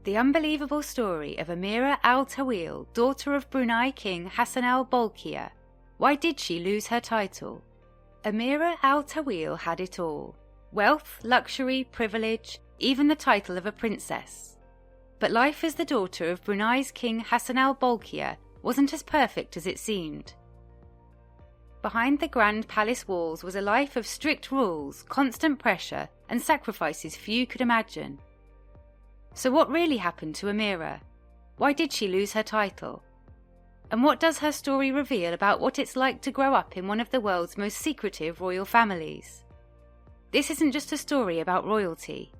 The unbelievable story of Ameerah al-taweel, daughter of Brunei King Hassanal Bolkiah. Why did she lose her title? Ameerah al-taweel had it all. Wealth, luxury, privilege, even the title of a princess. But life as the daughter of Brunei's King Hassanal Bolkiah wasn't as perfect as it seemed. Behind the grand palace walls was a life of strict rules, constant pressure, and sacrifices few could imagine. So what really happened to Ameerah? Why did she lose her title? And what does her story reveal about what it's like to grow up in one of the world's most secretive royal families? This isn't just a story about royalty.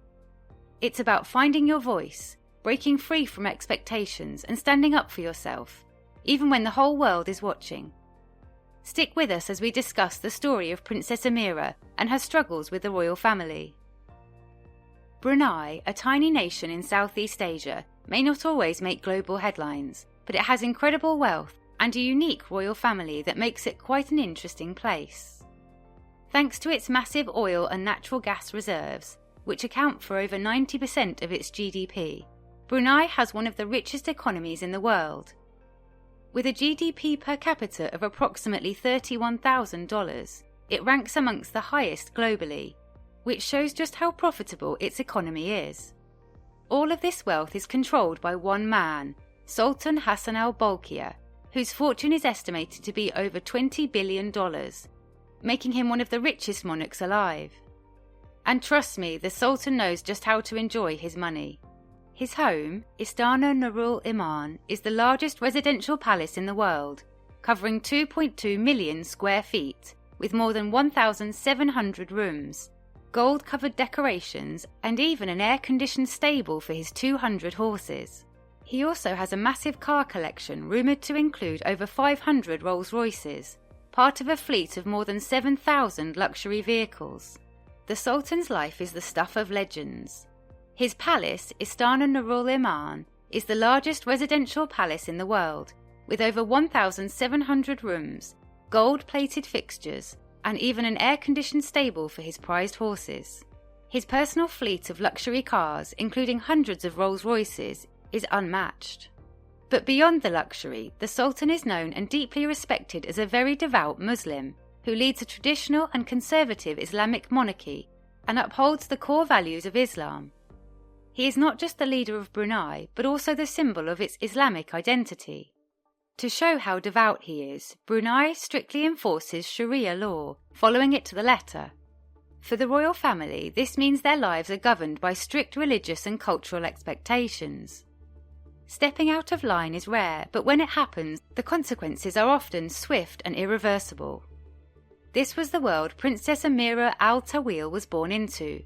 It's about finding your voice, breaking free from expectations and standing up for yourself, even when the whole world is watching. Stick with us as we discuss the story of Princess Ameerah and her struggles with the royal family. Brunei, a tiny nation in Southeast Asia, may not always make global headlines, but it has incredible wealth and a unique royal family that makes it quite an interesting place. Thanks to its massive oil and natural gas reserves, which account for over 90% of its GDP, Brunei has one of the richest economies in the world. With a GDP per capita of approximately $31,000, it ranks amongst the highest globally, which shows just how profitable its economy is. All of this wealth is controlled by one man, Sultan Hassanal Bolkiah, whose fortune is estimated to be over $20 billion, making him one of the richest monarchs alive. And trust me, the Sultan knows just how to enjoy his money. His home, Istana Nurul Iman, is the largest residential palace in the world, covering 2.2 million square feet, with more than 1,700 rooms, gold-covered decorations, and even an air-conditioned stable for his 200 horses. He also has a massive car collection rumoured to include over 500 Rolls-Royces, part of a fleet of more than 7,000 luxury vehicles. The Sultan's life is the stuff of legends. His palace, Istana Nurul Iman, is the largest residential palace in the world, with over 1,700 rooms, gold-plated fixtures, and even an air-conditioned stable for his prized horses. His personal fleet of luxury cars, including hundreds of Rolls-Royces, is unmatched. But beyond the luxury, the Sultan is known and deeply respected as a very devout Muslim, who leads a traditional and conservative Islamic monarchy and upholds the core values of Islam. He is not just the leader of Brunei, but also the symbol of its Islamic identity. To show how devout he is, Brunei strictly enforces Sharia law, following it to the letter. For the royal family, this means their lives are governed by strict religious and cultural expectations. Stepping out of line is rare, but when it happens, the consequences are often swift and irreversible. This was the world Princess Ameerah al-taweel was born into.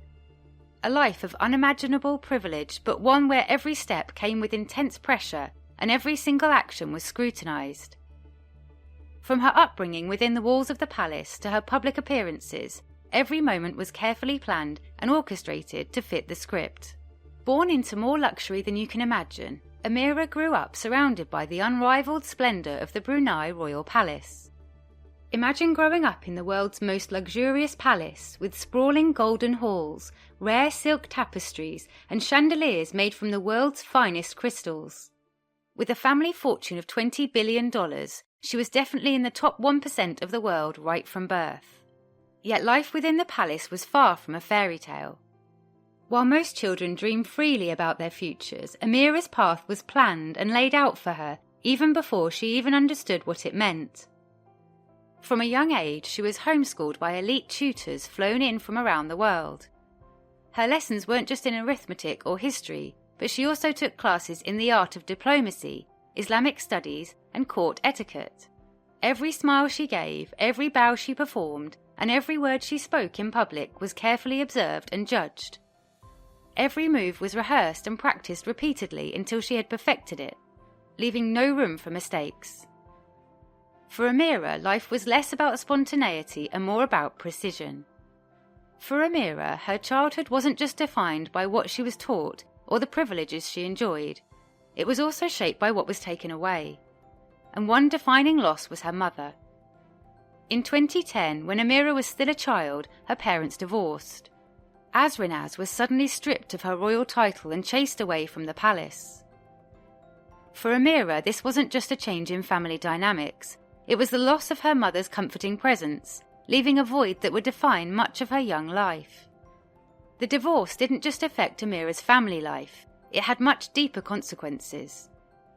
A life of unimaginable privilege, but one where every step came with intense pressure and every single action was scrutinised. From her upbringing within the walls of the palace to her public appearances, every moment was carefully planned and orchestrated to fit the script. Born into more luxury than you can imagine, Ameerah grew up surrounded by the unrivalled splendour of the Brunei royal palace. Imagine growing up in the world's most luxurious palace, with sprawling golden halls, rare silk tapestries, and chandeliers made from the world's finest crystals. With a family fortune of $20 billion, she was definitely in the top 1% of the world right from birth. Yet life within the palace was far from a fairy tale. While most children dream freely about their futures, Ameerah's path was planned and laid out for her even before she even understood what it meant. From a young age, she was homeschooled by elite tutors flown in from around the world. Her lessons weren't just in arithmetic or history, but she also took classes in the art of diplomacy, Islamic studies, and court etiquette. Every smile she gave, every bow she performed, and every word she spoke in public was carefully observed and judged. Every move was rehearsed and practiced repeatedly until she had perfected it, leaving no room for mistakes. For Ameerah, life was less about spontaneity and more about precision. For Ameerah, her childhood wasn't just defined by what she was taught or the privileges she enjoyed. It was also shaped by what was taken away. And one defining loss was her mother. In 2010, when Ameerah was still a child, her parents divorced. Azrinaz was suddenly stripped of her royal title and chased away from the palace. For Ameerah, this wasn't just a change in family dynamics, it was the loss of her mother's comforting presence, leaving a void that would define much of her young life. The divorce didn't just affect Ameerah's family life, it had much deeper consequences.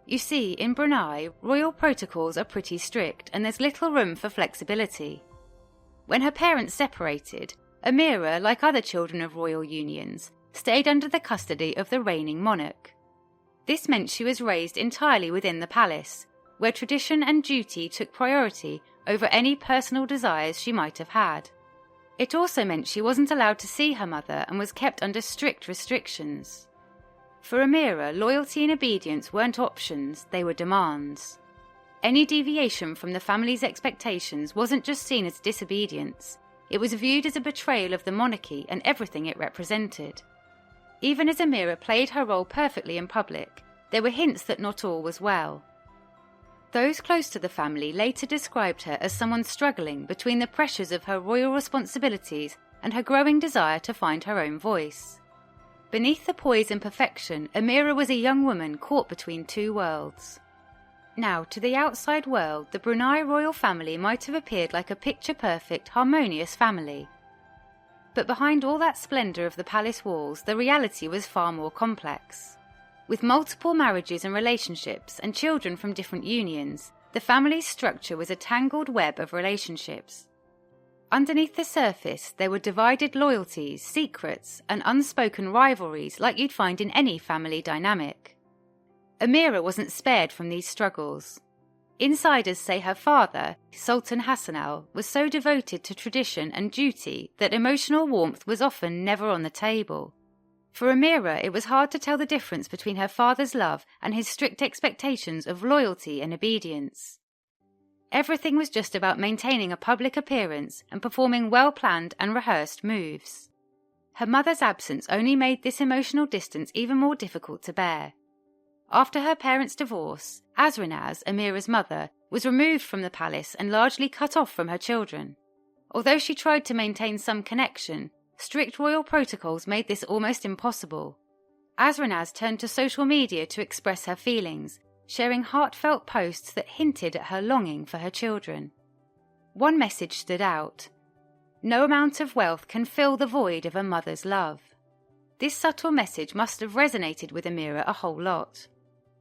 You see, in Brunei, royal protocols are pretty strict and there's little room for flexibility. When her parents separated, Ameerah, like other children of royal unions, stayed under the custody of the reigning monarch. This meant she was raised entirely within the palace, where tradition and duty took priority over any personal desires she might have had. It also meant she wasn't allowed to see her mother and was kept under strict restrictions. For Ameerah, loyalty and obedience weren't options, they were demands. Any deviation from the family's expectations wasn't just seen as disobedience, it was viewed as a betrayal of the monarchy and everything it represented. Even as Ameerah played her role perfectly in public, there were hints that not all was well. Those close to the family later described her as someone struggling between the pressures of her royal responsibilities and her growing desire to find her own voice. Beneath the poise and perfection, Ameerah was a young woman caught between two worlds. Now, to the outside world, the Brunei royal family might have appeared like a picture-perfect, harmonious family. But behind all that splendour of the palace walls, the reality was far more complex. With multiple marriages and relationships and children from different unions, the family's structure was a tangled web of relationships. Underneath the surface, there were divided loyalties, secrets, and unspoken rivalries like you'd find in any family dynamic. Ameerah wasn't spared from these struggles. Insiders say her father, Sultan Hassanal, was so devoted to tradition and duty that emotional warmth was often never on the table. For Ameerah, it was hard to tell the difference between her father's love and his strict expectations of loyalty and obedience. Everything was just about maintaining a public appearance and performing well-planned and rehearsed moves. Her mother's absence only made this emotional distance even more difficult to bear. After her parents' divorce, Azrinaz, Ameerah's mother, was removed from the palace and largely cut off from her children. Although she tried to maintain some connection, strict royal protocols made this almost impossible. Azrinaz turned to social media to express her feelings, sharing heartfelt posts that hinted at her longing for her children. One message stood out: "No amount of wealth can fill the void of a mother's love." This subtle message must have resonated with Ameerah a whole lot.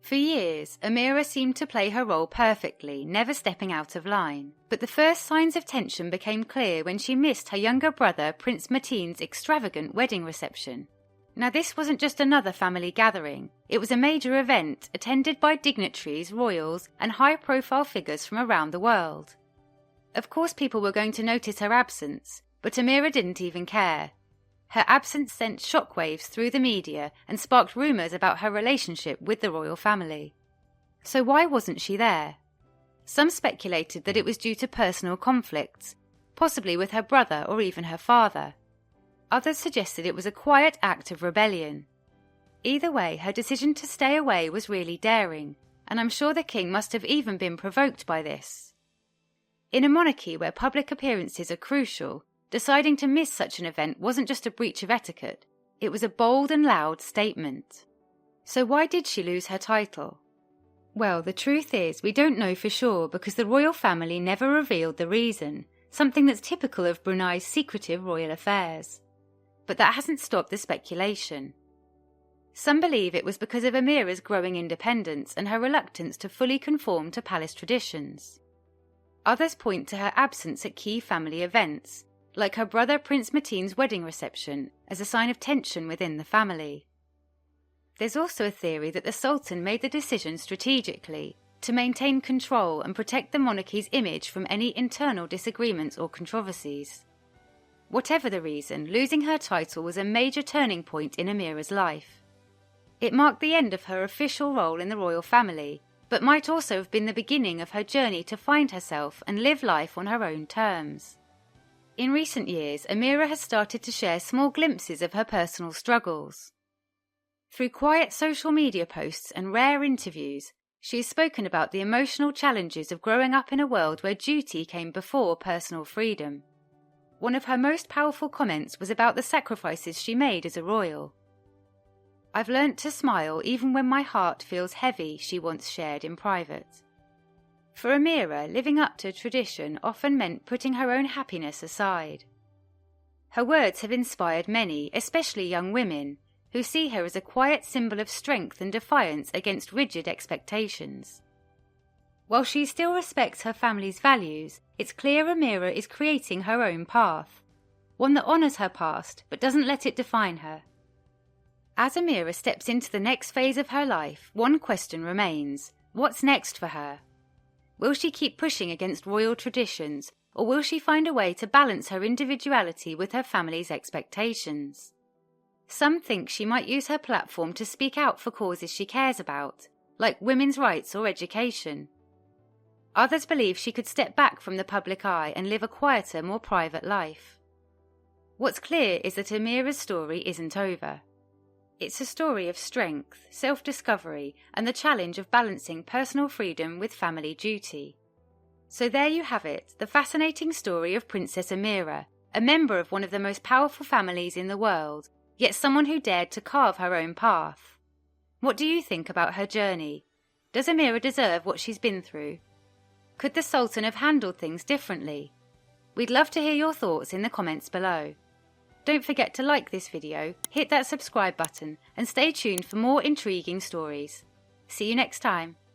For years, Ameerah seemed to play her role perfectly, never stepping out of line. But the first signs of tension became clear when she missed her younger brother Prince Mateen's extravagant wedding reception. Now, this wasn't just another family gathering. It was a major event attended by dignitaries, royals, and high-profile figures from around the world. Of course, people were going to notice her absence, but Ameerah didn't even care. Her absence sent shockwaves through the media and sparked rumours about her relationship with the royal family. So why wasn't she there? Some speculated that it was due to personal conflicts, possibly with her brother or even her father. Others suggested it was a quiet act of rebellion. Either way, her decision to stay away was really daring, and I'm sure the king must have even been provoked by this. In a monarchy where public appearances are crucial, deciding to miss such an event wasn't just a breach of etiquette, it was a bold and loud statement. So why did she lose her title? Well, the truth is, we don't know for sure because the royal family never revealed the reason, something that's typical of Brunei's secretive royal affairs. But that hasn't stopped the speculation. Some believe it was because of Ameerah's growing independence and her reluctance to fully conform to palace traditions. Others point to her absence at key family events, like her brother Prince Mateen's wedding reception, as a sign of tension within the family. There's also a theory that the Sultan made the decision strategically to maintain control and protect the monarchy's image from any internal disagreements or controversies. Whatever the reason, losing her title was a major turning point in Ameerah's life. It marked the end of her official role in the royal family, but might also have been the beginning of her journey to find herself and live life on her own terms. In recent years, Ameerah has started to share small glimpses of her personal struggles. Through quiet social media posts and rare interviews, she has spoken about the emotional challenges of growing up in a world where duty came before personal freedom. one of her most powerful comments was about the sacrifices she made as a royal. "I've learnt to smile even when my heart feels heavy," she once shared in private. For Ameerah, living up to tradition often meant putting her own happiness aside. Her words have inspired many, especially young women, who see her as a quiet symbol of strength and defiance against rigid expectations. While she still respects her family's values, it's clear Ameerah is creating her own path, one that honours her past but doesn't let it define her. As Ameerah steps into the next phase of her life, one question remains: what's next for her? Will she keep pushing against royal traditions, or will she find a way to balance her individuality with her family's expectations? Some think she might use her platform to speak out for causes she cares about, like women's rights or education. Others believe she could step back from the public eye and live a quieter, more private life. What's clear is that Ameerah's story isn't over. It's a story of strength, self-discovery, and the challenge of balancing personal freedom with family duty. So there you have it, the fascinating story of Princess Ameerah, a member of one of the most powerful families in the world, yet someone who dared to carve her own path. What do you think about her journey? Does Ameerah deserve what she's been through? Could the Sultan have handled things differently? We'd love to hear your thoughts in the comments below. Don't forget to like this video, hit that subscribe button, and stay tuned for more intriguing stories. See you next time.